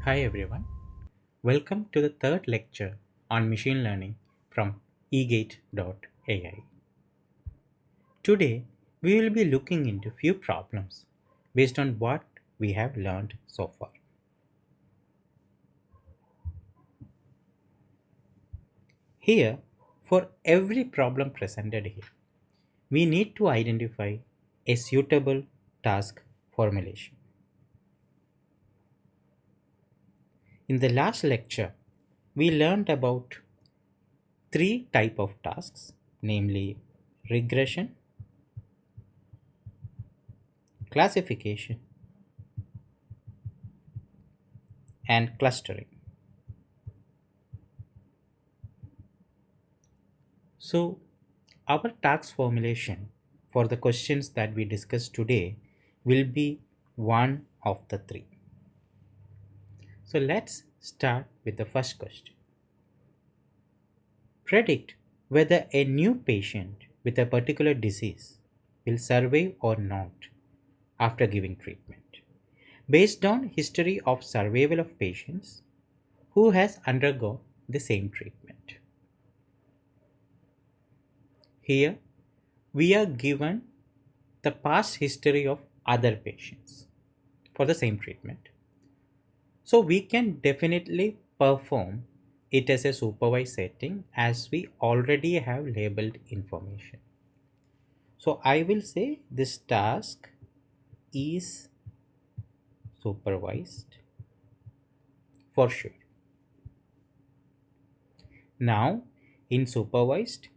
Hi everyone, welcome to the third lecture on machine learning from egate.ai. Today we will be looking into few problems based on what we have learned so far. Here, for every problem presented here, we need to identify a suitable task formulation. In the last lecture, we learned about three type of tasks, namely regression, classification, and clustering. So, our task formulation for the questions that we discussed today will be one of the three. So, let's start with the first question. Predict whether a new patient with a particular disease will survive or not after giving treatment, based on history of survival of patients who has undergone the same treatment. Here, we are given the past history of other patients for the same treatment. So we can definitely perform it as a supervised setting as we already have labeled information. So I will say this task is supervised for sure. Now in supervised,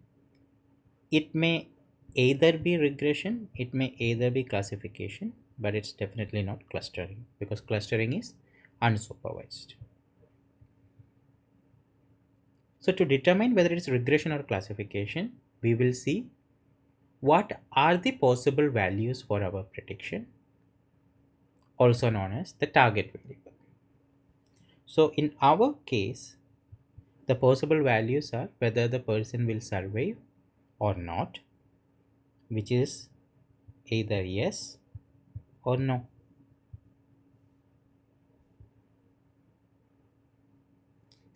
it may either be regression, it may either be classification, but it's definitely not clustering because clustering is unsupervised. So to determine whether it is regression or classification, we will see what are the possible values for our prediction, also known as the target variable. So in our case, the possible values are whether the person will survive or not, which is either yes or no.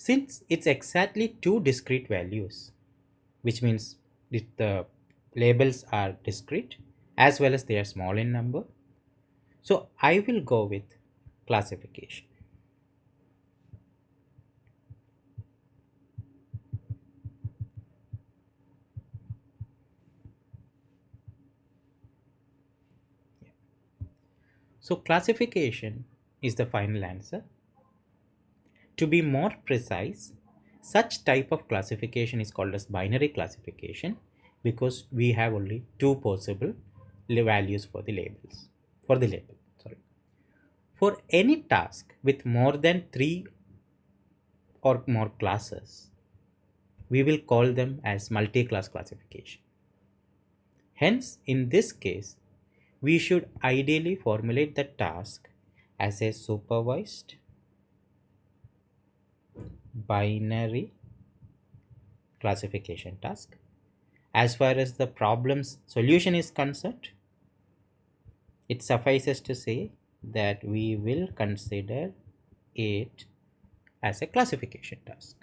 Since it's exactly two discrete values, which means the labels are discrete as well as they are small in number, so I will go with classification. So classification is the final answer. To be more precise, such type of classification is called as binary classification because we have only two possible values for the labels. For the label, sorry. For any task with more than three or more classes, we will call them as multi-class classification. Hence, in this case, we should ideally formulate the task as a supervised binary classification task. As far as the problem's solution is concerned, it suffices to say that we will consider it as a classification task.